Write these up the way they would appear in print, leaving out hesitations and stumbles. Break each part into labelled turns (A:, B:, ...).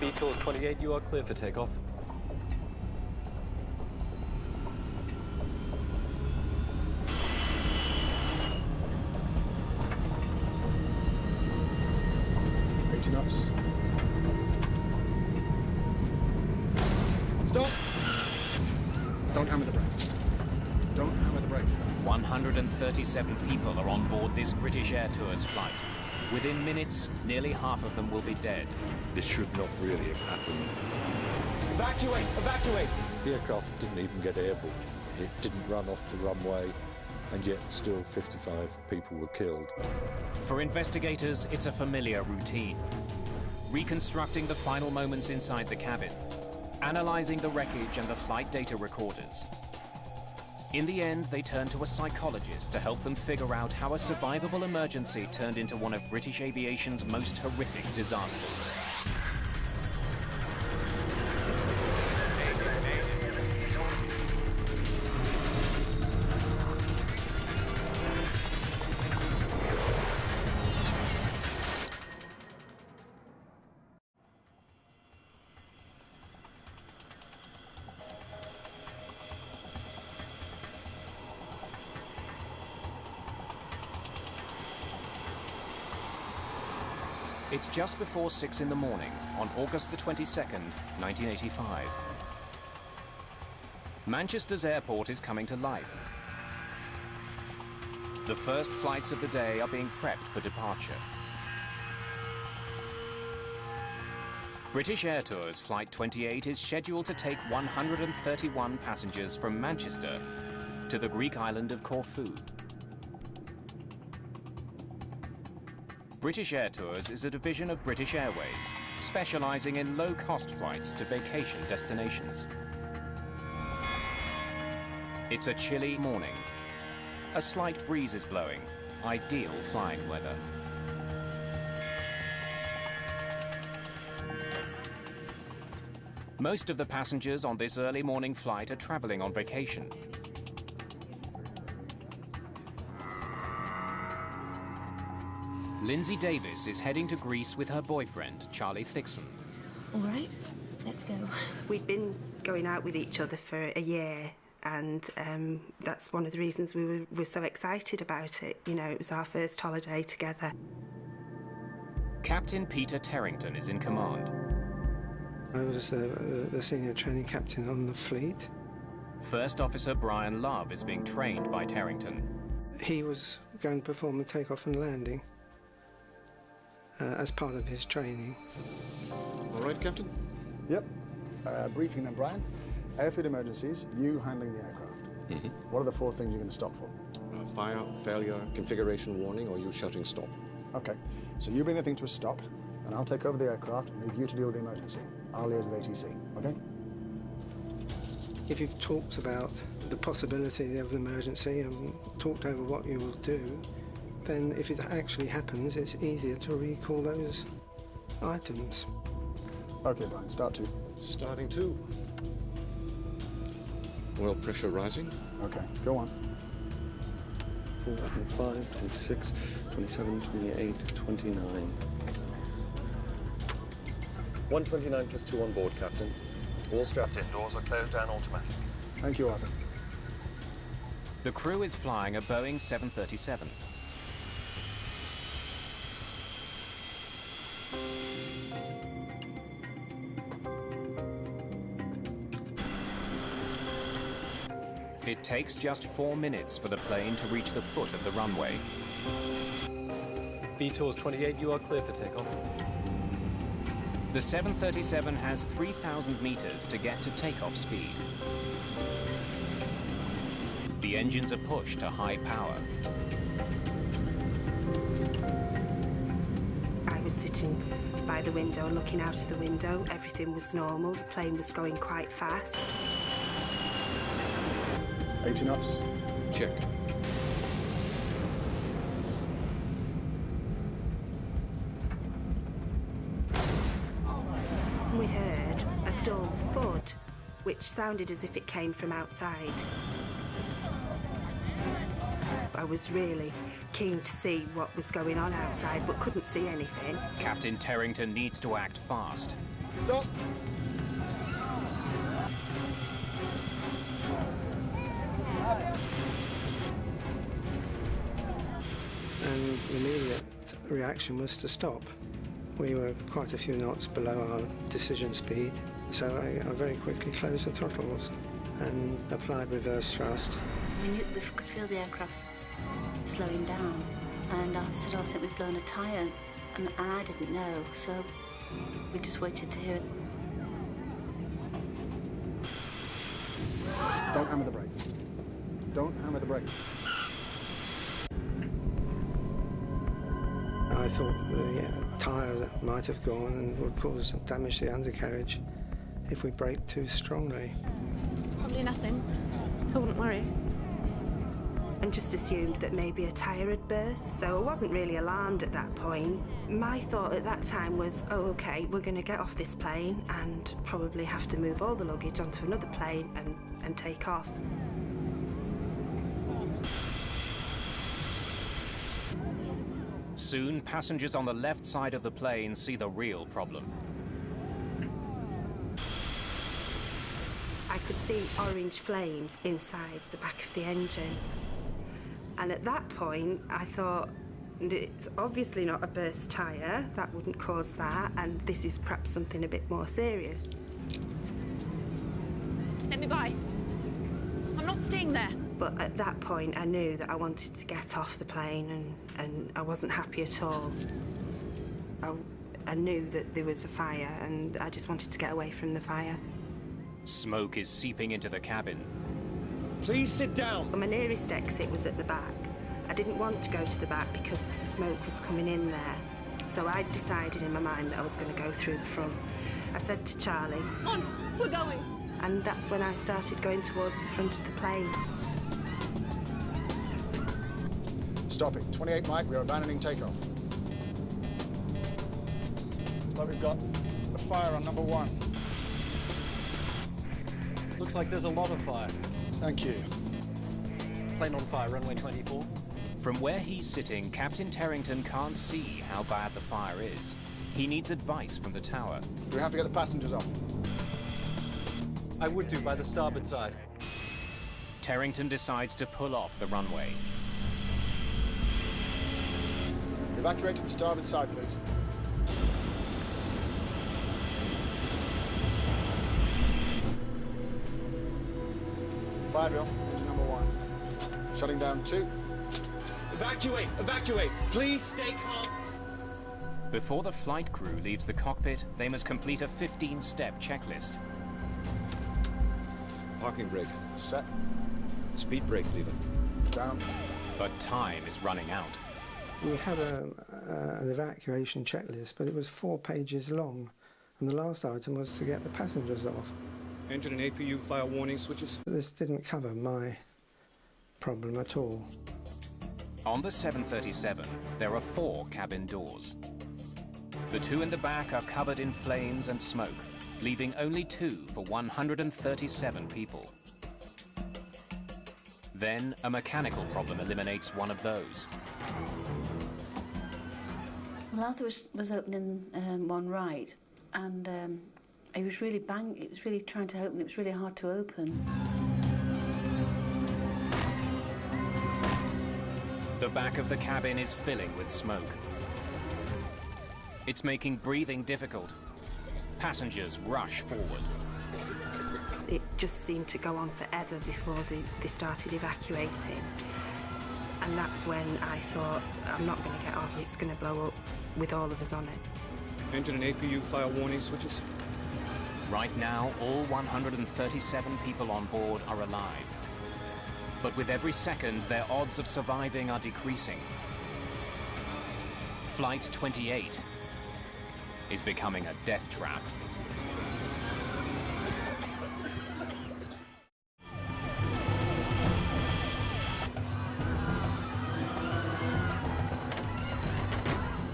A: Beatles 28, you are clear for takeoff.
B: Knots. Stop! Don't hammer the brakes. Don't hammer the brakes.
C: 137 people are on board this British Air Tours flight. Within minutes, nearly half of them will be dead.
D: This should not really have happened.
A: Evacuate! Evacuate!
D: The aircraft didn't even get airborne. It didn't run off the runway, and yet still 55 people were killed.
C: For investigators, it's a familiar routine. Reconstructing the final moments inside the cabin, analyzing the wreckage and the flight data recorders. In the end, they turn to a psychologist to help them figure out how a survivable emergency turned into one of British aviation's most horrific disasters. It's just before 6 in the morning on August the 22nd, 1985. Manchester's airport is coming to life. The first flights of the day are being prepped for departure. British Air Tours Flight 28 is scheduled to take 131 passengers from Manchester to the Greek island of Corfu. British Air Tours is a division of British Airways, specializing in low-cost flights to vacation destinations. It's a chilly morning. A slight breeze is blowing, ideal flying weather. Most of the passengers on this early morning flight are traveling on vacation. Lindsay Davis is heading to Greece with her boyfriend, Charlie Thixon.
E: All right, let's go.
F: We'd been going out with each other for a year, and that's one of the reasons we were so excited about it. You know, it was our first holiday together.
C: Captain Peter Terrington is in command.
G: I was the senior training captain on the fleet.
C: First Officer Brian Love is being trained by Terrington.
G: He was going to perform the takeoff and landing as part of his training.
B: All right, Captain? Yep. Briefing then, Brian. Airfield emergencies, you handling the aircraft.
H: Mm-hmm.
B: What are the 4 things you're going to stop for?
H: Fire, failure, configuration warning, or you shouting stop.
B: Okay, so you bring the thing to a stop, and I'll take over the aircraft and leave you to deal with the emergency. I'll liaise with ATC, okay?
G: If you've talked about the possibility of an emergency and talked over what you will do, then if it actually happens, it's easier to recall those items.
B: Okay, Brian, start 2.
H: Starting 2. Oil pressure rising.
B: Okay, go on.
I: 25, 26, 27, 28, 29. 129 plus 2 on board, Captain. All strapped in. Doors are closed and automatic.
B: Thank you, Arthur.
C: The crew is flying a Boeing 737. It takes just 4 minutes for the plane to reach the foot of the runway.
A: Beatles 28, you are clear for takeoff.
C: The 737 has 3,000 meters to get to takeoff speed. The engines are pushed to high power.
F: I was sitting by the window, looking out of the window. Everything was normal. The plane was going quite fast.
B: 80 knots.
H: Check.
F: We heard a dull thud, which sounded as if it came from outside. I was really keen to see what was going on outside, but couldn't see anything.
C: Captain Terrington needs to act fast.
B: Stop.
G: And the immediate reaction was to stop. We were quite a few knots below our decision speed, so I very quickly closed the throttles and applied reverse thrust.
E: We could feel the aircraft slowing down, and Arthur said, "Oh, I think we've blown a tyre," and I didn't know, so we just waited to hear it.
B: Don't hammer the brakes. Don't hammer the brakes.
G: I thought the tyre might have gone and would cause damage to the undercarriage if we braked too strongly.
J: Probably nothing. I wouldn't worry.
F: And just assumed that maybe a tyre had burst, so I wasn't really alarmed at that point. My thought at that time was, oh, okay, we're going to get off this plane and probably have to move all the luggage onto another plane and take off.
C: Soon, passengers on the left side of the plane see the real problem.
F: I could see orange flames inside the back of the engine. And at that point, I thought, it's obviously not a burst tyre, that wouldn't cause that, and this is perhaps something a bit more serious.
J: Let me by. I'm not staying there.
F: But at that point, I knew that I wanted to get off the plane, and I wasn't happy at all. I knew that there was a fire, and I just wanted to get away from the fire.
C: Smoke is seeping into the cabin.
A: Please sit down.
F: My nearest exit was at the back. I didn't want to go to the back because the smoke was coming in there. So I decided in my mind that I was going to go through the front. I said to Charlie,
J: On, we're going.
F: And that's when I started going towards the front of the plane.
B: Stopping. 28 Mike, we are abandoning takeoff. Looks like we've got a fire on number 1.
A: Looks like there's a lot of fire.
B: Thank you.
A: Plane on fire, runway 24.
C: From where he's sitting, Captain Terrington can't see how bad the fire is. He needs advice from the tower.
B: Do we have to get the passengers off?
A: I would do by the starboard side.
C: Terrington decides to pull off the runway.
B: Evacuate to the starboard side, please. Fire drill, engine number 1. Shutting down 2.
A: Evacuate! Evacuate! Please stay calm!
C: Before the flight crew leaves the cockpit, they must complete a 15-step checklist.
H: Parking brake.
B: Set.
H: Speed brake lever.
B: Down.
C: But time is running out.
G: We had an evacuation checklist, but it was 4 pages long, and the last item was to get the passengers off.
H: Engine and APU fire warning switches.
G: This didn't cover my problem at all.
C: On the 737, there are 4 cabin doors. The 2 in the back are covered in flames and smoke, leaving only 2 for 137 people. Then, a mechanical problem eliminates one of those.
E: Well, Arthur was opening one right, and it was really trying to open. It was really hard to open.
C: The back of the cabin is filling with smoke. It's making breathing difficult. Passengers rush forward.
F: It just seemed to go on forever before they started evacuating. And that's when I thought, I'm not going to get off, it's going to blow up with all of us on it.
H: Engine and APU fire warning switches.
C: Right now, all 137 people on board are alive. But with every second, their odds of surviving are decreasing. Flight 28 is becoming a death trap.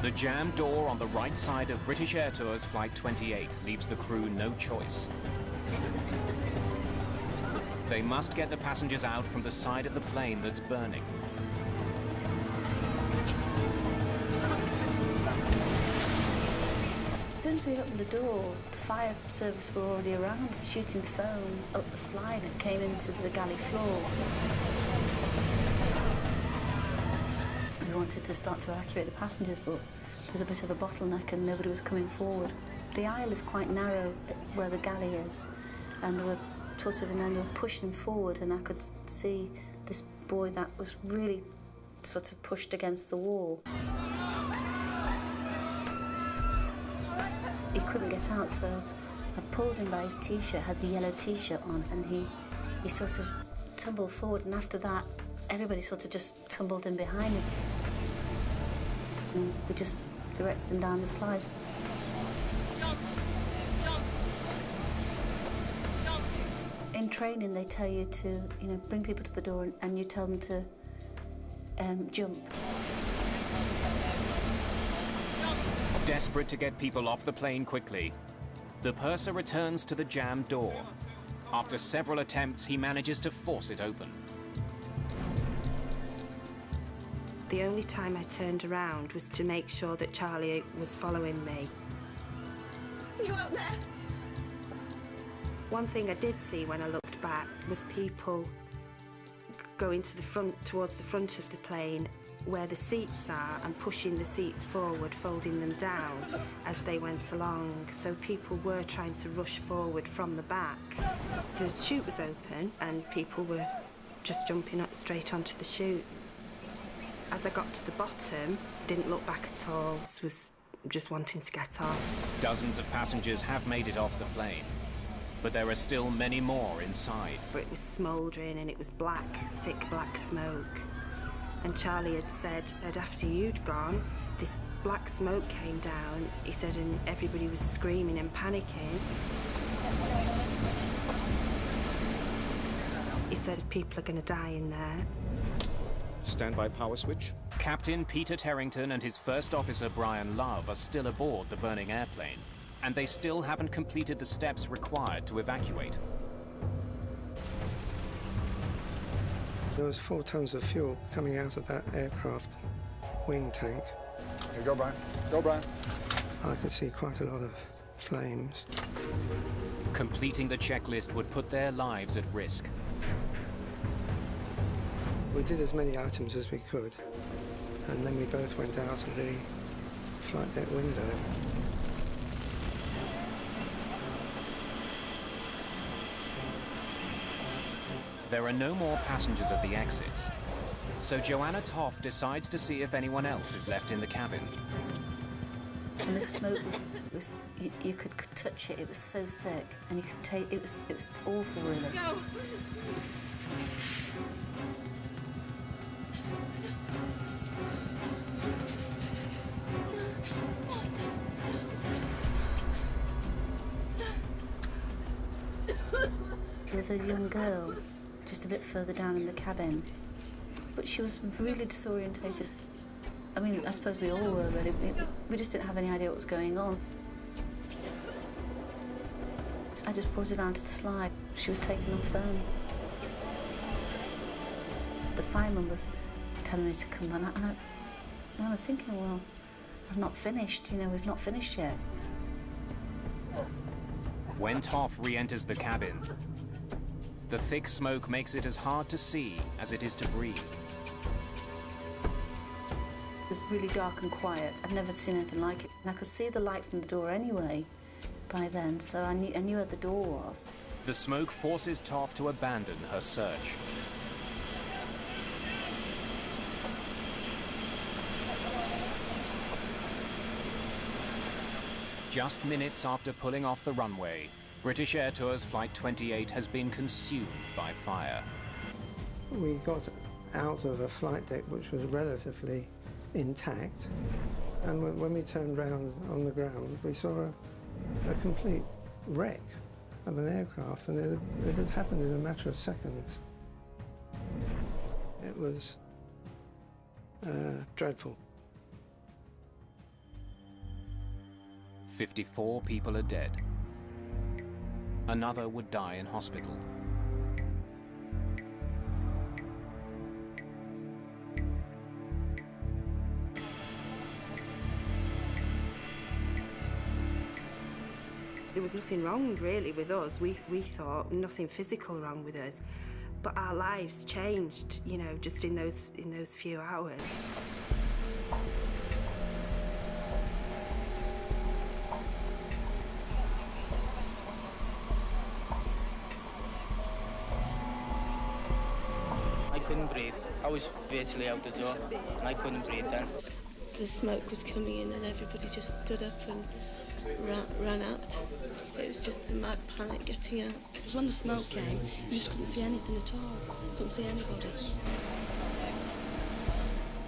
C: The jammed door on the right side of British Air Tours Flight 28 leaves the crew no choice. They must get the passengers out from the side of the plane that's burning.
E: The soon as we opened the door, the fire service were already around, shooting foam up the slide that came into the galley floor. We wanted to start to evacuate the passengers, but there's a bit of a bottleneck and nobody was coming forward. The aisle is quite narrow where the galley is, and they were and then they were pushing forward, and I could see this boy that was really sort of pushed against the wall. He couldn't get out, so I pulled him by his t-shirt, had the yellow t-shirt on, and he sort of tumbled forward, and after that, everybody sort of just tumbled in behind him. And we just directed him down the slide. In training, they tell you to, bring people to the door and you tell them to jump.
C: Desperate to get people off the plane quickly, the purser returns to the jammed door. After several attempts, he manages to force it open.
F: The only time I turned around was to make sure that Charlie was following me.
J: See you out there?
F: One thing I did see when I looked back was people going to the front, towards the front of the plane where the seats are, and pushing the seats forward, folding them down as they went along. So people were trying to rush forward from the back. The chute was open and people were just jumping up straight onto the chute. As I got to the bottom, didn't look back at all. This was just wanting to get off.
C: Dozens of passengers have made it off the plane, but there are still many more inside.
F: But it was smouldering and it was black, thick black smoke. And Charlie had said that after you'd gone, this black smoke came down, he said, and everybody was screaming and panicking. He said people are going to die in there.
H: Standby power switch.
C: Captain Peter Terrington and his first officer Brian Love are still aboard the burning airplane, and they still haven't completed the steps required to evacuate.
G: There was 4 tons of fuel coming out of that aircraft wing tank.
B: Okay, go, Brian. Go, Brian.
G: I could see quite a lot of flames.
C: Completing the checklist would put their lives at risk.
G: We did as many items as we could, and then we both went out of the flight deck window.
C: There are no more passengers at the exits, so Joanna Toff decides to see if anyone else is left in the cabin.
E: And the smoke was you could touch it. It was so thick, and you could take it was awful, really.
J: Go.
E: There was a young girl just a bit further down in the cabin, but she was really disorientated. I mean, I suppose we all were, really. We just didn't have any idea what was going on. I just brought her down to the slide. She was taken off then. The fireman was telling me to come on, and I was thinking, well, I've not finished, we've not finished yet.
C: When Toff re-enters the cabin, the thick smoke makes it as hard to see as it is to breathe.
E: It was really dark and quiet. I'd never seen anything like it. And I could see the light from the door anyway by then, so I knew where the door was.
C: The smoke forces Toff to abandon her search. Just minutes after pulling off the runway, British Air Tours Flight 28 has been consumed by fire.
G: We got out of a flight deck which was relatively intact, and when we turned round on the ground, we saw a complete wreck of an aircraft, and it had happened in a matter of seconds. It was dreadful.
C: 54 people are dead. Another would die in hospital.
F: There was nothing wrong really with us. We thought nothing physical wrong with us, but our lives changed, you know, just in those few hours.
K: I couldn't breathe. I was virtually out the door, and I couldn't breathe then.
L: The smoke was coming in and everybody just stood up and ran out. It was just a mad panic getting out. Because when the smoke came, you just couldn't see anything at all. Couldn't see anybody.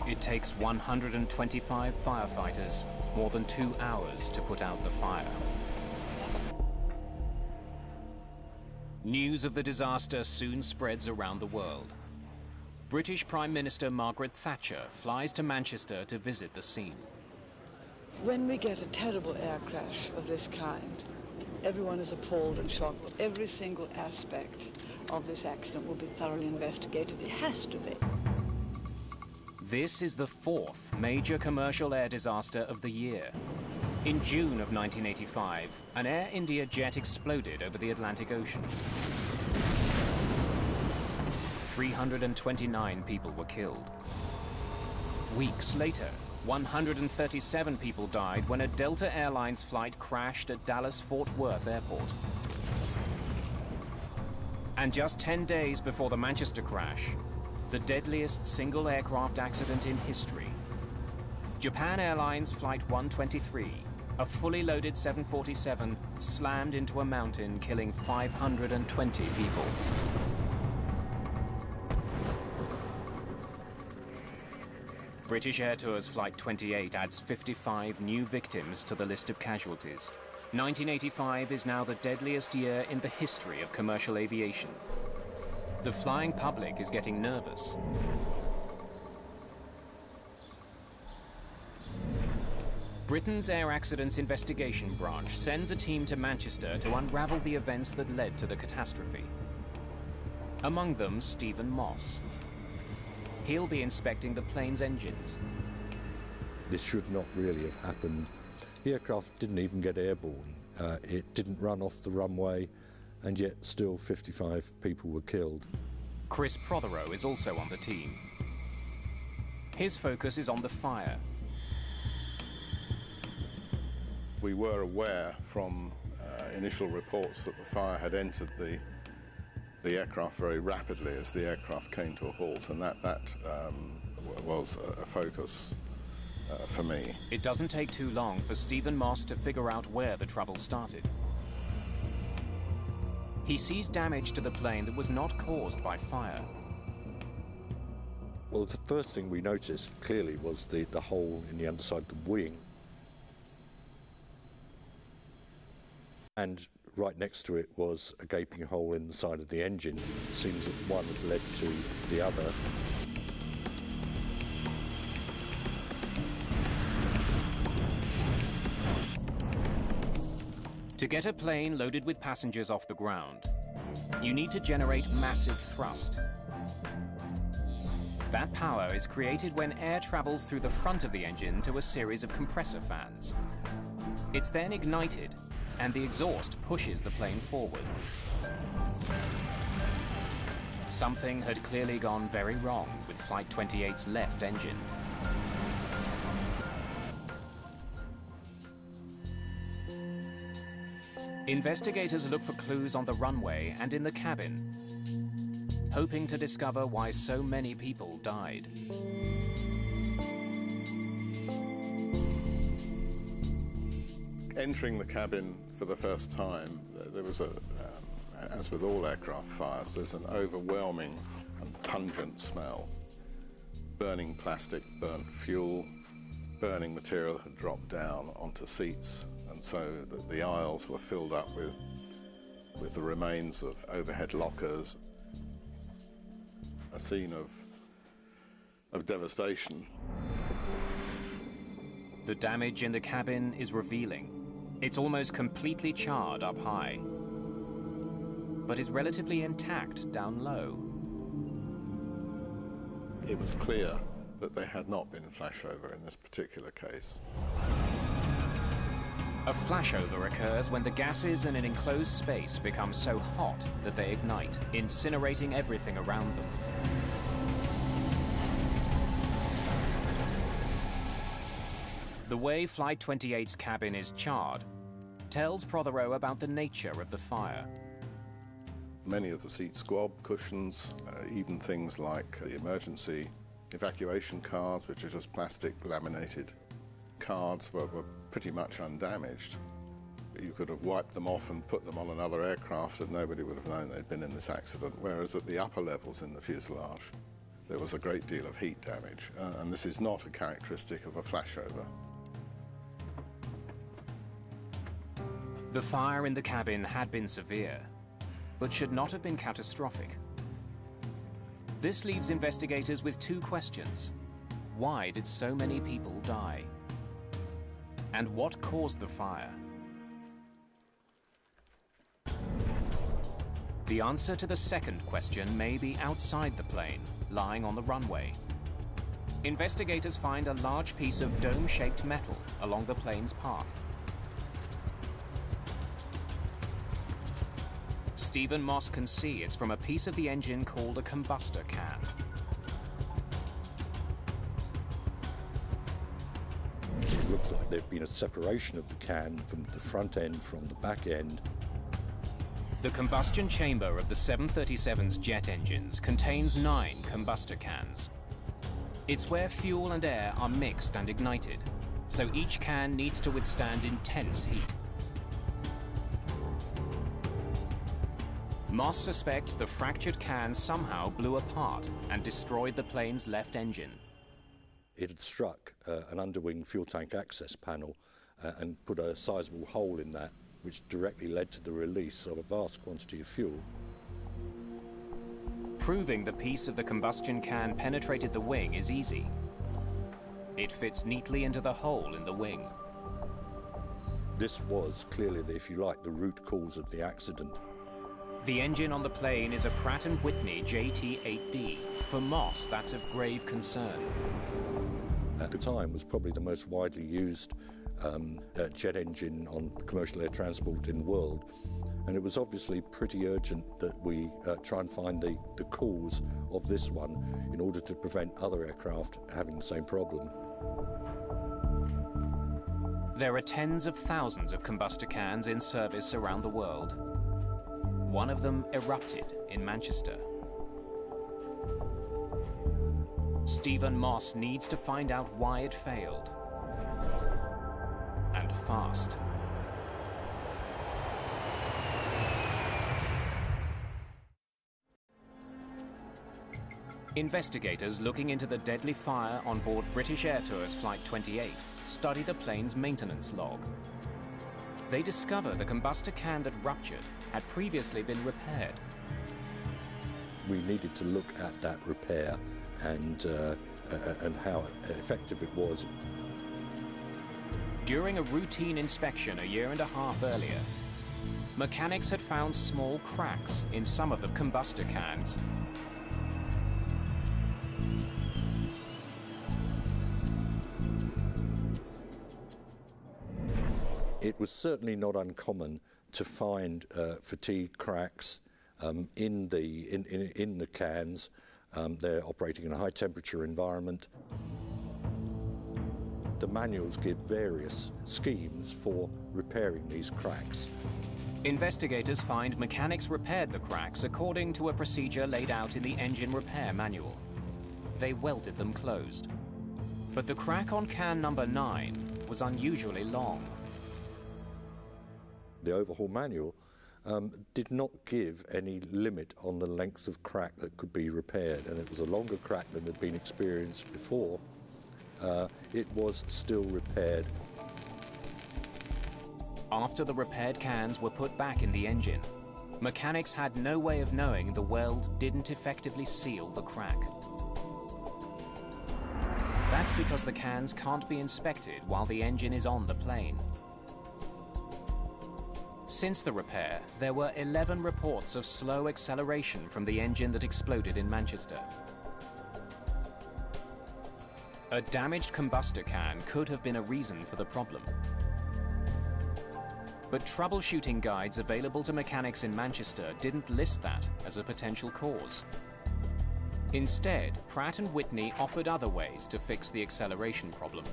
C: It takes 125 firefighters more than 2 hours to put out the fire. News of the disaster soon spreads around the world. British Prime Minister Margaret Thatcher flies to Manchester to visit the scene.
M: When we get a terrible air crash of this kind, everyone is appalled and shocked. Every single aspect of this accident will be thoroughly investigated. It has to be.
C: This is the 4th major commercial air disaster of the year. In June of 1985, an Air India jet exploded over the Atlantic Ocean. 329 people were killed. Weeks later, 137 people died when a Delta Airlines flight crashed at Dallas-Fort Worth Airport. And just 10 days before the Manchester crash, the deadliest single aircraft accident in history. Japan Airlines Flight 123, a fully loaded 747, slammed into a mountain, killing 520 people. British Air Tours Flight 28 adds 55 new victims to the list of casualties. 1985 is now the deadliest year in the history of commercial aviation. The flying public is getting nervous. Britain's Air Accidents Investigation Branch sends a team to Manchester to unravel the events that led to the catastrophe. Among them, Stephen Moss. He'll be inspecting the plane's engines.
D: This should not really have happened. The aircraft didn't even get airborne. It didn't run off the runway, and yet still 55 people were killed.
C: Chris Prothero is also on the team. His focus is on the fire.
N: We were aware from initial reports that the fire had entered the aircraft very rapidly as the aircraft came to a halt, and that was a focus for me.
C: It doesn't take too long for Stephen Moss to figure out where the trouble started. He sees damage to the plane that was not caused by fire.
D: Well, the first thing we noticed clearly was the hole in the underside of the wing. And right next to it was a gaping hole in the side of the engine. It seems that one had led to the other.
C: To get a plane loaded with passengers off the ground, you need to generate massive thrust. That power is created when air travels through the front of the engine to a series of compressor fans. It's then ignited, and the exhaust pushes the plane forward. Something had clearly gone very wrong with Flight 28's left engine. Investigators look for clues on the runway and in the cabin, hoping to discover why so many people died.
N: Entering the cabin for the first time, there was as with all aircraft fires, there's an overwhelming and pungent smell. Burning plastic, burnt fuel, burning material had dropped down onto seats, and so the aisles were filled up with the remains of overhead lockers. A scene of devastation.
C: The damage in the cabin is revealing. It's almost completely charred up high, but is relatively intact down low.
N: It was clear that there had not been flashover in this particular case.
C: A flashover occurs when the gases in an enclosed space become so hot that they ignite, incinerating everything around them. The way Flight 28's cabin is charred tells Prothero about the nature of the fire.
N: Many of the seat squab cushions, even things like the emergency evacuation cards, which are just plastic laminated cards, were pretty much undamaged. You could have wiped them off and put them on another aircraft and nobody would have known they'd been in this accident, whereas at the upper levels in the fuselage there was a great deal of heat damage, and this is not a characteristic of a flashover.
C: The fire in the cabin had been severe, but should not have been catastrophic. This leaves investigators with two questions. Why did so many people die? And what caused the fire? The answer to the second question may be outside the plane, lying on the runway. Investigators find a large piece of dome-shaped metal along the plane's path. Stephen Moss can see it's from a piece of the engine called a combustor can.
D: It looks like there'd been a separation of the can from the front end from the back end.
C: The combustion chamber of the 737's jet engines contains 9 combustor cans. It's where fuel and air are mixed and ignited, so each can needs to withstand intense heat. Moss suspects the fractured can somehow blew apart and destroyed the plane's left engine.
D: It had struck an underwing fuel tank access panel and put a sizable hole in that, which directly led to the release of a vast quantity of fuel.
C: Proving the piece of the combustion can penetrated the wing is easy. It fits neatly into the hole in the wing.
D: This was clearly, if you like, the root cause of the accident.
C: The engine on the plane is a Pratt & Whitney JT8D. For Moss, that's of grave concern.
D: At the time, was probably the most widely used jet engine on commercial air transport in the world. And it was obviously pretty urgent that we try and find the cause of this one in order to prevent other aircraft having the same problem.
C: There are tens of thousands of combustor cans in service around the world. One of them erupted in Manchester. Stephen Moss needs to find out why it failed. And fast. Investigators looking into the deadly fire on board British Air Tours Flight 28 study the plane's maintenance log. They discover the combustor can that ruptured had previously been repaired.
D: We needed to look at that repair and how effective it was.
C: During a routine inspection a year and a half earlier, mechanics had found small cracks in some of the combustor cans.
D: It was certainly not uncommon to find fatigue cracks in the cans. They're operating in a high temperature environment. The manuals give various schemes for repairing these cracks.
C: Investigators find mechanics repaired the cracks according to a procedure laid out in the engine repair manual. They welded them closed. But the crack on can number 9 was unusually long.
D: The overhaul manual did not give any limit on the length of crack that could be repaired, and it was a longer crack than had been experienced before. It was still repaired.
C: After the repaired cans were put back in the engine, mechanics had no way of knowing the weld didn't effectively seal the crack. That's because the cans can't be inspected while the engine is on the plane. Since the repair, there were 11 reports of slow acceleration from the engine that exploded in Manchester. A damaged combustor can could have been a reason for the problem. But troubleshooting guides available to mechanics in Manchester didn't list that as a potential cause. Instead, Pratt & Whitney offered other ways to fix the acceleration problem.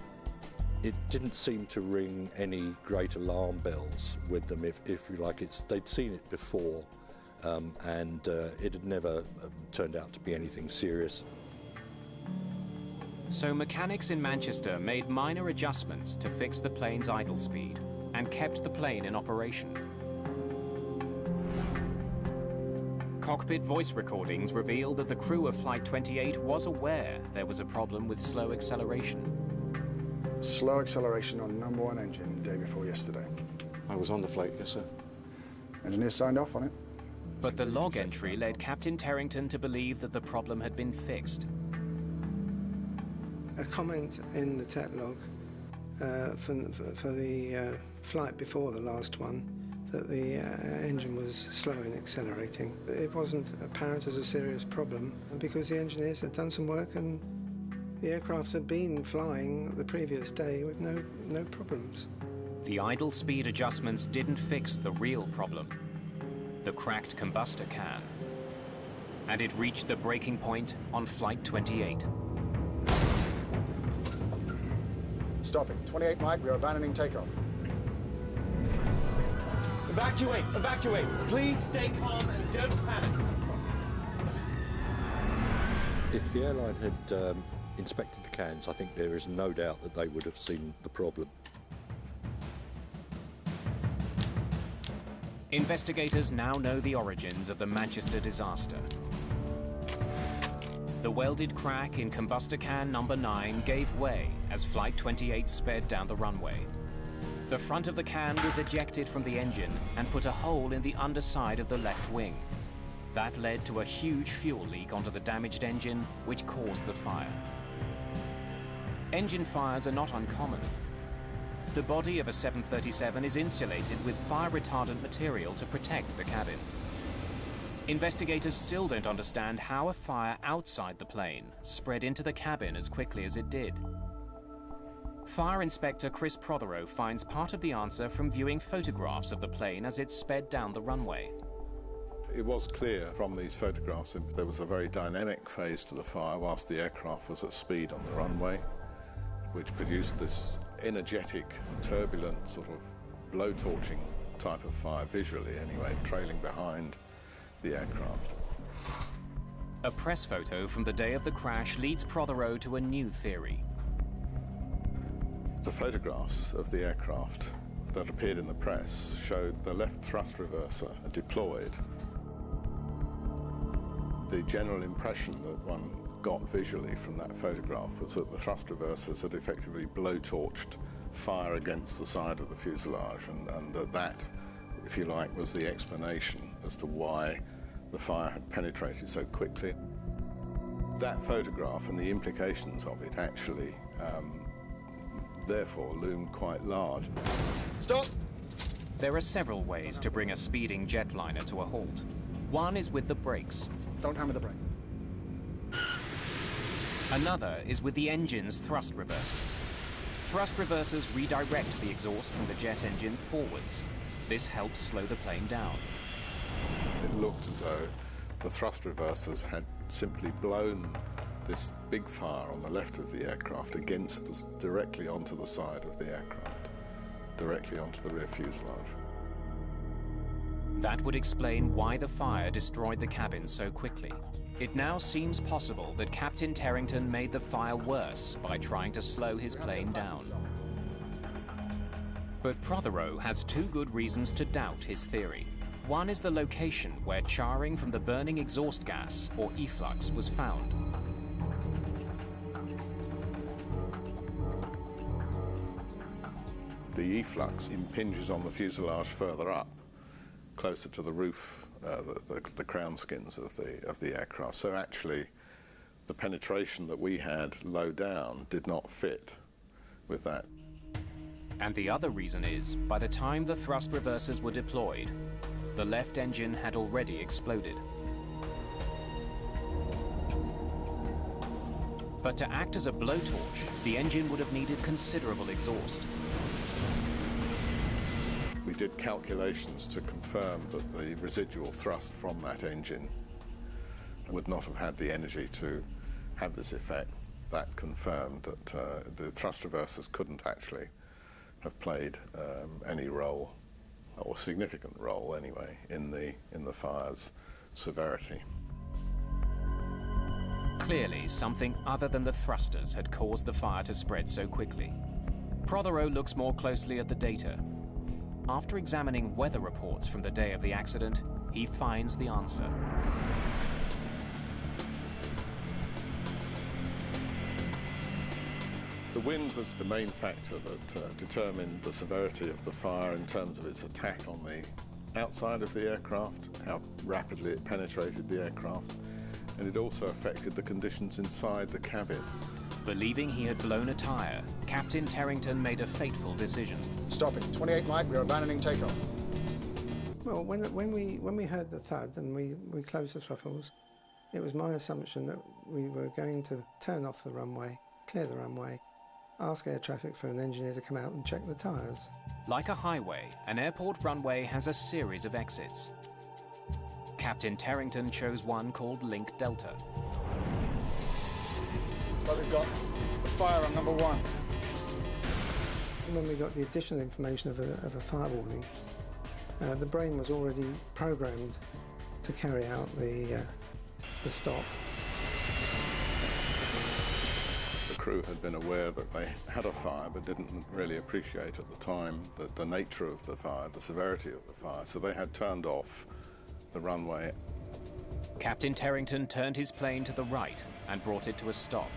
D: It didn't seem to ring any great alarm bells with them, if you like. They'd seen it before, and it had never turned out to be anything serious.
C: So mechanics in Manchester made minor adjustments to fix the plane's idle speed and kept the plane in operation. Cockpit voice recordings revealed that the crew of Flight 28 was aware there was a problem with slow acceleration.
B: Slow acceleration on #1 engine the day before yesterday.
H: I was on the flight, yes, sir.
B: Engineers signed off on it.
C: But the log entry led Captain Terrington to believe that the problem had been fixed.
G: A comment in the tech log for the flight before the last one, that the engine was slow in accelerating. It wasn't apparent as a serious problem because the engineers had done some work and the aircraft had been flying the previous day with no problems.
C: The idle speed adjustments didn't fix the real problem, the cracked combustor can. And it reached the breaking point on Flight 28.
B: Stopping. 28 Mike, we are abandoning takeoff.
O: Evacuate! Evacuate! Please stay calm and don't panic.
D: If the airline had inspected the cans, I think there is no doubt that they would have seen the problem.
C: Investigators now know the origins of the Manchester disaster. The welded crack in combustor can number 9 gave way as Flight 28 sped down the runway. The front of the can was ejected from the engine and put a hole in the underside of the left wing. That led to a huge fuel leak onto the damaged engine, which caused the fire. Engine fires are not uncommon. The body of a 737 is insulated with fire-retardant material to protect the cabin. Investigators still don't understand how a fire outside the plane spread into the cabin as quickly as it did. Fire Inspector Chris Prothero finds part of the answer from viewing photographs of the plane as it sped down the runway.
N: It was clear from these photographs that there was a very dynamic phase to the fire whilst the aircraft was at speed on the runway, which produced this energetic, turbulent, sort of blowtorching type of fire, visually anyway, trailing behind the aircraft.
C: A press photo from the day of the crash leads Prothero to a new theory.
N: The photographs of the aircraft that appeared in the press showed the left thrust reverser deployed. The general impression that one got visually from that photograph was that the thrust reversers had effectively blowtorched fire against the side of the fuselage, and that, if you like, was the explanation as to why the fire had penetrated so quickly. That photograph and the implications of it actually therefore loomed quite large.
B: Stop!
C: There are several ways to bring a speeding jetliner to a halt. One is with the brakes.
B: Don't hammer the brakes.
C: Another is with the engine's thrust reversers. Thrust reversers redirect the exhaust from the jet engine forwards. This helps slow the plane down.
N: It looked as though the thrust reversers had simply blown this big fire on the left of the aircraft directly onto the side of the aircraft, directly onto the rear fuselage.
C: That would explain why the fire destroyed the cabin so quickly. It now seems possible that Captain Terrington made the fire worse by trying to slow his plane down. But Prothero has two good reasons to doubt his theory. One is the location where charring from the burning exhaust gas, or efflux, was found.
N: The efflux impinges on the fuselage further up, closer to the roof, the crown skins of the aircraft. So actually, the penetration that we had low down did not fit with that.
C: And the other reason is, by the time the thrust reversers were deployed, the left engine had already exploded. But to act as a blowtorch, the engine would have needed considerable exhaust.
N: We did calculations to confirm that the residual thrust from that engine would not have had the energy to have this effect. That confirmed that the thrust reversers couldn't actually have played any role, or significant role anyway, in the fire's severity.
C: Clearly, something other than the thrusters had caused the fire to spread so quickly. Prothero looks more closely at the data. After examining weather reports from the day of the accident, he finds the answer.
N: The wind was the main factor that determined the severity of the fire in terms of its attack on the outside of the aircraft, how rapidly it penetrated the aircraft, and it also affected the conditions inside the cabin.
C: Believing he had blown a tyre, Captain Terrington made a fateful decision.
B: Stopping. 28 Mike, we are abandoning takeoff.
G: Well, when we heard the thud and we closed the throttles, it was my assumption that we were going to turn off the runway, clear the runway, ask air traffic for an engineer to come out and check the tyres.
C: Like a highway, an airport runway has a series of exits. Captain Terrington chose one called Link Delta.
B: But we've got the fire on number 1.
G: When we got the additional information of a fire warning, the brain was already programmed to carry out the stop.
N: The crew had been aware that they had a fire but didn't really appreciate at the time the nature of the fire, the severity of the fire, so they had turned off the runway.
C: Captain Terrington turned his plane to the right and brought it to a stop.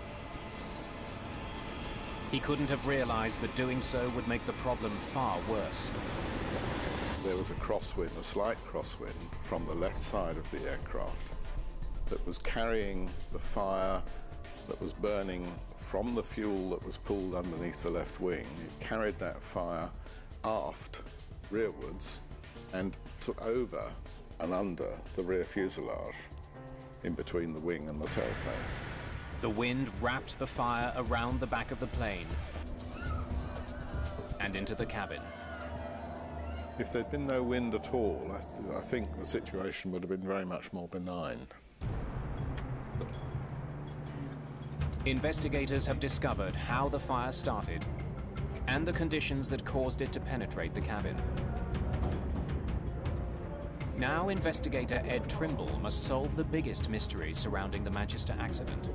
C: He couldn't have realized that doing so would make the problem far worse.
N: There was a crosswind, a slight crosswind, from the left side of the aircraft that was carrying the fire that was burning from the fuel that was pulled underneath the left wing. It carried that fire aft, rearwards, and took over and under the rear fuselage, in between the wing and the tailplane.
C: The wind wrapped the fire around the back of the plane and into the cabin.
N: If there'd been no wind at all, I think the situation would have been very much more benign.
C: Investigators have discovered how the fire started and the conditions that caused it to penetrate the cabin. Now investigator Ed Trimble must solve the biggest mystery surrounding the Manchester accident.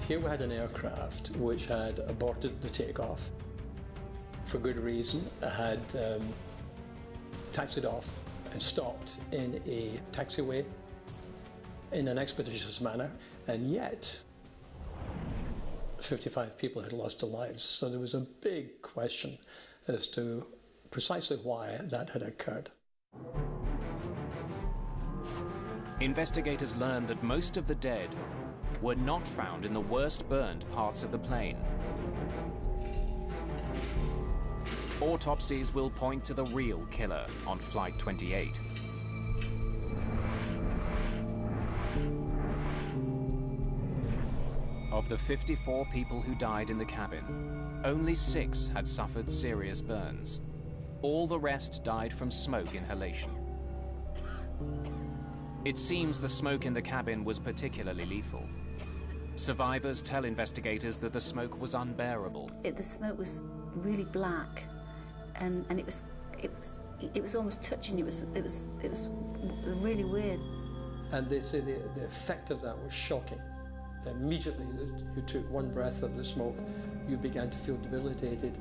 P: Here we had an aircraft which had aborted the takeoff for good reason. It had taxied off and stopped in a taxiway in an expeditious manner, and yet 55 people had lost their lives. So there was a big question as to precisely why that had occurred.
C: Investigators learned that most of the dead were not found in the worst burned parts of the plane. Autopsies will point to the real killer on Flight 28. Of the 54 people who died in the cabin, only 6 had suffered serious burns. All the rest died from smoke inhalation. It seems the smoke in the cabin was particularly lethal. Survivors tell investigators that the smoke was unbearable.
E: The smoke was really black, and it was almost touching. It was really weird.
P: And they say the effect of that was shocking. Immediately, you took one breath of the smoke, you began to feel debilitated,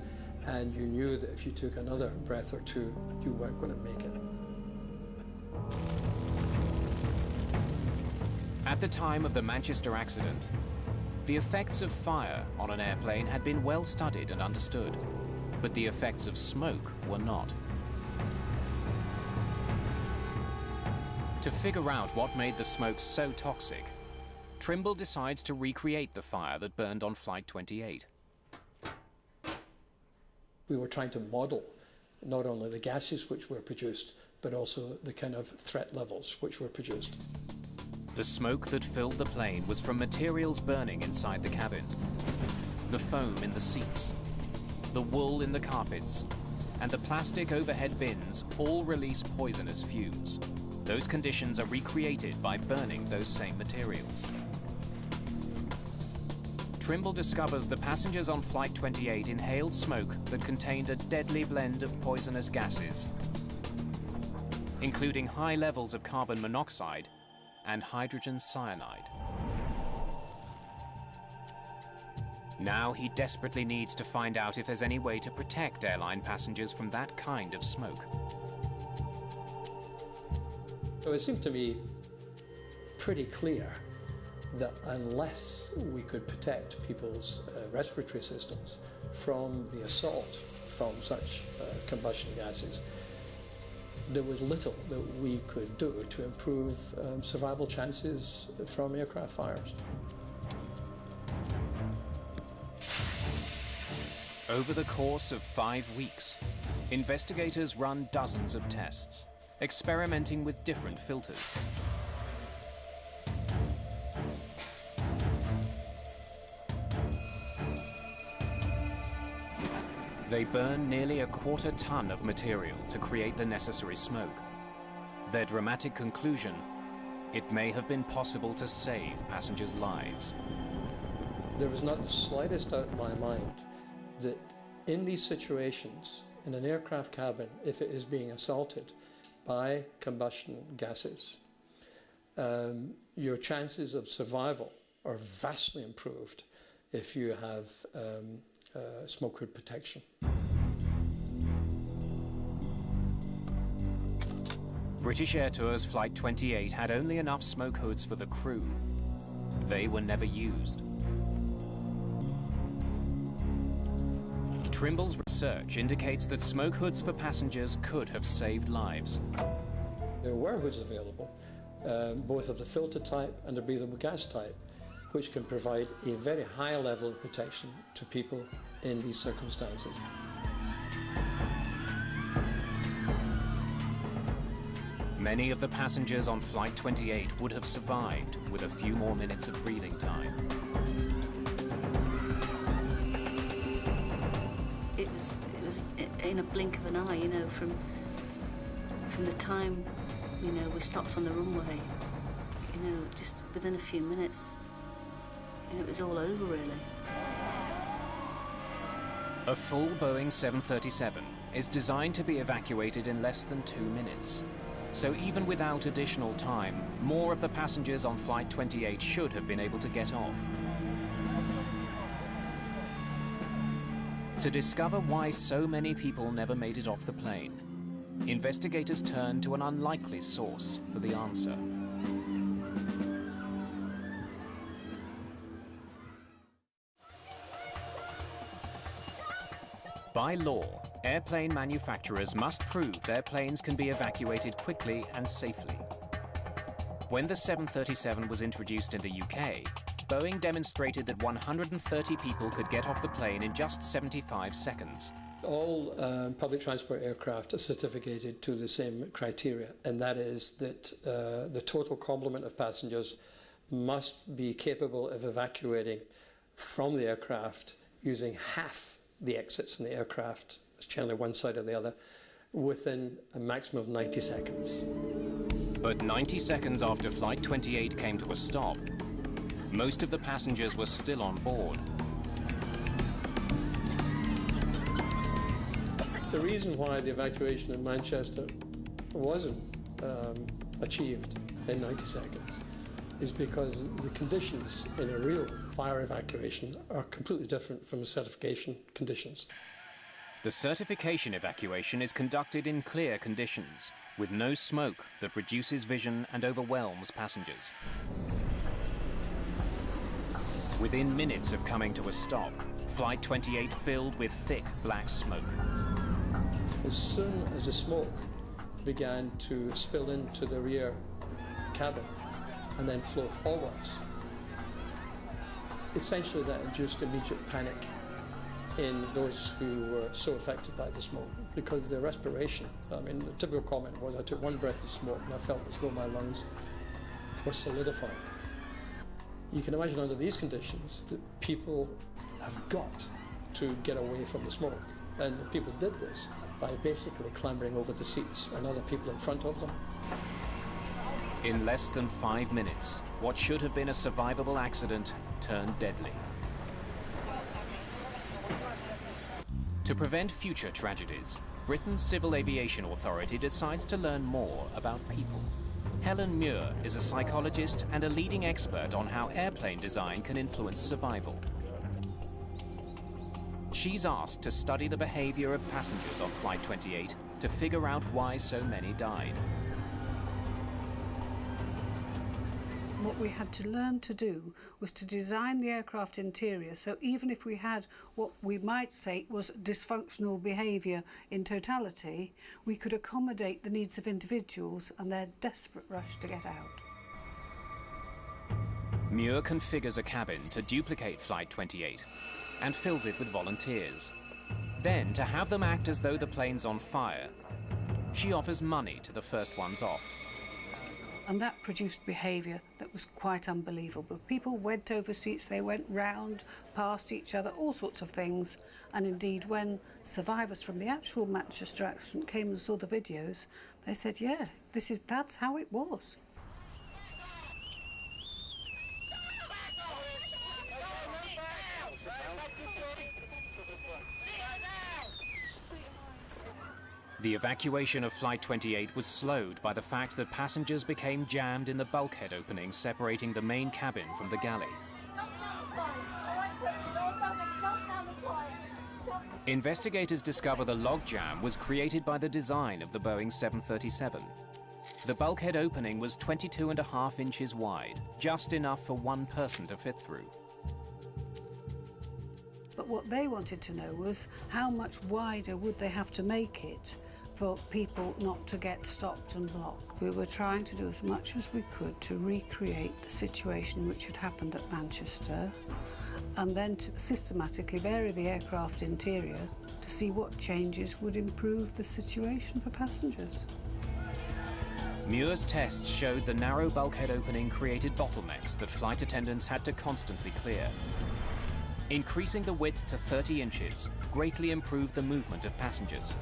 P: and you knew that if you took another breath or two, you weren't going to make it.
C: At the time of the Manchester accident, the effects of fire on an airplane had been well studied and understood, but the effects of smoke were not. To figure out what made the smoke so toxic, Trimble decides to recreate the fire that burned on Flight 28.
P: We were trying to model not only the gases which were produced, but also the kind of threat levels which were produced.
C: The smoke that filled the plane was from materials burning inside the cabin. The foam in the seats, the wool in the carpets, and the plastic overhead bins all release poisonous fumes. Those conditions are recreated by burning those same materials. Trimble discovers the passengers on Flight 28 inhaled smoke that contained a deadly blend of poisonous gases, including high levels of carbon monoxide and hydrogen cyanide. Now he desperately needs to find out if there's any way to protect airline passengers from that kind of smoke.
P: So it seemed to me pretty clear that unless we could protect people's respiratory systems from the assault from such combustion gases, there was little that we could do to improve survival chances from aircraft fires.
C: Over the course of 5 weeks, investigators run dozens of tests, experimenting with different filters. They burn nearly 1/4 ton of material to create the necessary smoke. Their dramatic conclusion: it may have been possible to save passengers' lives.
P: There was not the slightest doubt in my mind that in these situations, in an aircraft cabin, if it is being assaulted by combustion gases, your chances of survival are vastly improved if you have smoke hood protection.
C: British Air Tours Flight 28 had only enough smoke hoods for the crew. They were never used. Trimble's research indicates that smoke hoods for passengers could have saved lives.
P: There were hoods available, both of the filter type and the breathable gas type, which can provide a very high level of protection to people in these circumstances.
C: Many of the passengers on Flight 28 would have survived with a few more minutes of breathing time.
E: It was in a blink of an eye, you know, from the time, you know, we stopped on the runway, you know, just within a few minutes, you know, it was all over, really.
C: A full Boeing 737 is designed to be evacuated in less than 2 minutes. So even without additional time, more of the passengers on Flight 28 should have been able to get off. To discover why so many people never made it off the plane, investigators turned to an unlikely source for the answer. By law, airplane manufacturers must prove their planes can be evacuated quickly and safely. When the 737 was introduced in the UK, Boeing demonstrated that 130 people could get off the plane in just 75 seconds.
P: All public transport aircraft are certificated to the same criteria, and that is that the total complement of passengers must be capable of evacuating from the aircraft using half the exits in the aircraft, generally one side or the other, within a maximum of 90 seconds.
C: But 90 seconds after Flight 28 came to a stop, most of the passengers were still on board.
P: The reason why the evacuation in Manchester wasn't achieved in 90 seconds is because the conditions in a real fire evacuation are completely different from the certification conditions.
C: The certification evacuation is conducted in clear conditions, with no smoke that reduces vision and overwhelms passengers. Within minutes of coming to a stop, Flight 28 filled with thick black smoke.
P: As soon as the smoke began to spill into the rear cabin and then flow forwards, essentially that induced immediate panic in those who were so affected by the smoke, because their respiration, I mean, the typical comment was, I took one breath of smoke and I felt as though my lungs were solidified. You can imagine under these conditions that people have got to get away from the smoke, and the people did this by basically clambering over the seats and other people in front of them.
C: In less than 5 minutes, what should have been a survivable accident turned deadly. To prevent future tragedies, Britain's Civil Aviation Authority decides to learn more about people. Helen Muir is a psychologist and a leading expert on how airplane design can influence survival. She's asked to study the behavior of passengers on Flight 28 to figure out why so many died.
Q: What we had to learn to do was to design the aircraft interior so even if we had what we might say was dysfunctional behaviour in totality, we could accommodate the needs of individuals and their desperate rush to get out.
C: Muir configures a cabin to duplicate Flight 28 and fills it with volunteers. Then, to have them act as though the plane's on fire, she offers money to the first ones off.
Q: And that produced behaviour that was quite unbelievable. People went over seats, they went round, past each other, all sorts of things. And indeed, when survivors from the actual Manchester accident came and saw the videos, they said, yeah, that's how it was.
C: The evacuation of Flight 28 was slowed by the fact that passengers became jammed in the bulkhead opening separating the main cabin from the galley. Investigators discover the logjam was created by the design of the Boeing 737. The bulkhead opening was 22.5 inches wide, just enough for one person to fit through.
Q: But what they wanted to know was how much wider would they have to make it for people not to get stopped and blocked. We were trying to do as much as we could to recreate the situation which had happened at Manchester and then to systematically vary the aircraft interior to see what changes would improve the situation for passengers.
C: Muir's tests showed the narrow bulkhead opening created bottlenecks that flight attendants had to constantly clear. Increasing the width to 30 inches greatly improved the movement of passengers.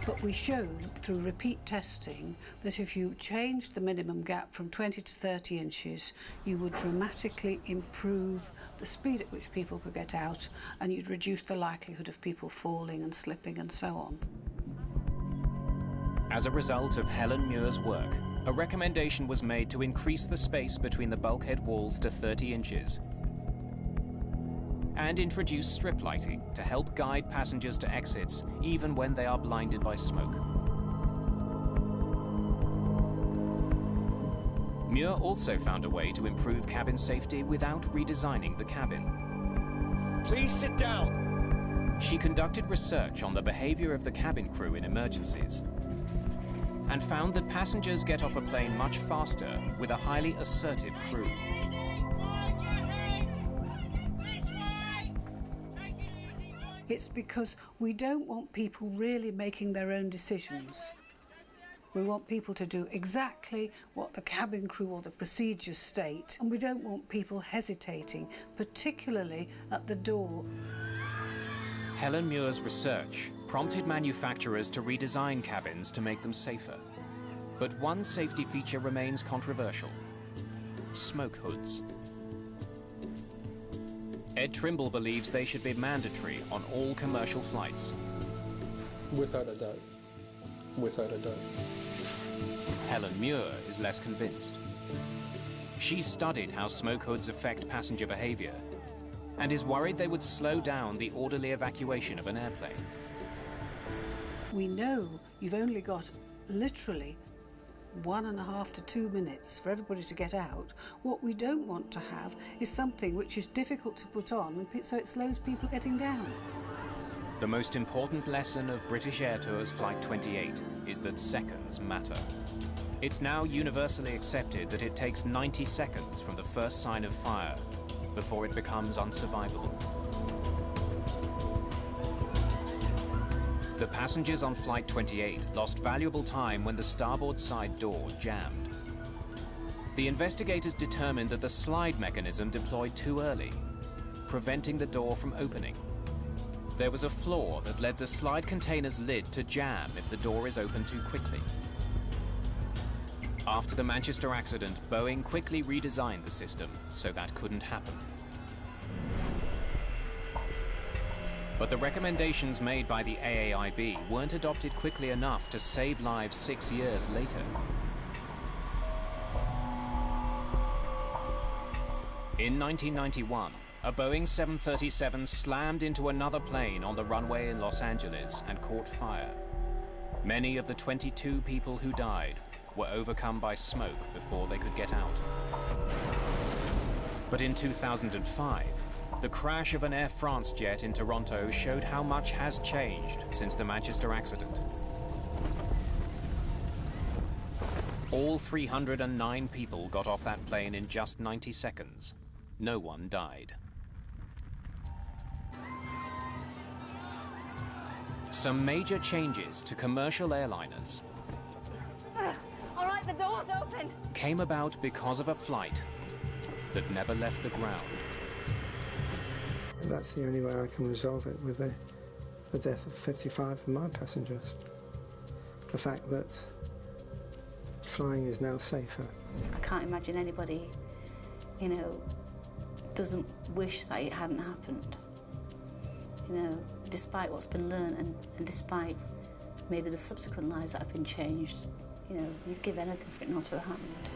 Q: But we showed through repeat testing that if you changed the minimum gap from 20 to 30 inches, you would dramatically improve the speed at which people could get out and you'd reduce the likelihood of people falling and slipping and so on.
C: As a result of Helen Muir's work, a recommendation was made to increase the space between the bulkhead walls to 30 inches and introduce strip lighting to help guide passengers to exits even when they are blinded by smoke. Muir also found a way to improve cabin safety without redesigning the cabin.
O: Please sit down.
C: She conducted research on the behavior of the cabin crew in emergencies and found that passengers get off a plane much faster with a highly assertive crew.
Q: It's because we don't want people really making their own decisions. We want people to do exactly what the cabin crew or the procedures state, and we don't want people hesitating, particularly at the door.
C: Helen Muir's research prompted manufacturers to redesign cabins to make them safer. But one safety feature remains controversial: smoke hoods. Ed Trimble believes they should be mandatory on all commercial flights.
P: Without a doubt. Without a doubt.
C: Helen Muir is less convinced. She's studied how smoke hoods affect passenger behavior and is worried they would slow down the orderly evacuation of an airplane.
Q: We know you've only got literally 1.5 to 2 minutes for everybody to get out. What we don't want to have is something which is difficult to put on, and so it slows people getting down.
C: The most important lesson of British Air Tour's Flight 28 is that seconds matter. It's now universally accepted that it takes 90 seconds from the first sign of fire before it becomes unsurvivable. The passengers on Flight 28 lost valuable time when the starboard side door jammed. The investigators determined that the slide mechanism deployed too early, preventing the door from opening. There was a flaw that led the slide container's lid to jam if the door is opened too quickly. After the Manchester accident, Boeing quickly redesigned the system so that couldn't happen. But the recommendations made by the AAIB weren't adopted quickly enough to save lives 6 years later. In 1991, a Boeing 737 slammed into another plane on the runway in Los Angeles and caught fire. Many of the 22 people who died were overcome by smoke before they could get out. But in 2005, the crash of an Air France jet in Toronto showed how much has changed since the Manchester accident. All 309 people got off that plane in just 90 seconds. No one died. Some major changes to commercial airliners
J: All right, the door's open.
C: came about because of a flight that never left the ground.
G: That's the only way I can resolve it, with the death of 55 of my passengers. The fact that flying is now safer.
E: I can't imagine anybody, you know, doesn't wish that it hadn't happened. You know, despite what's been learned and despite maybe the subsequent lives that have been changed, you know, you'd give anything for it not to have happened.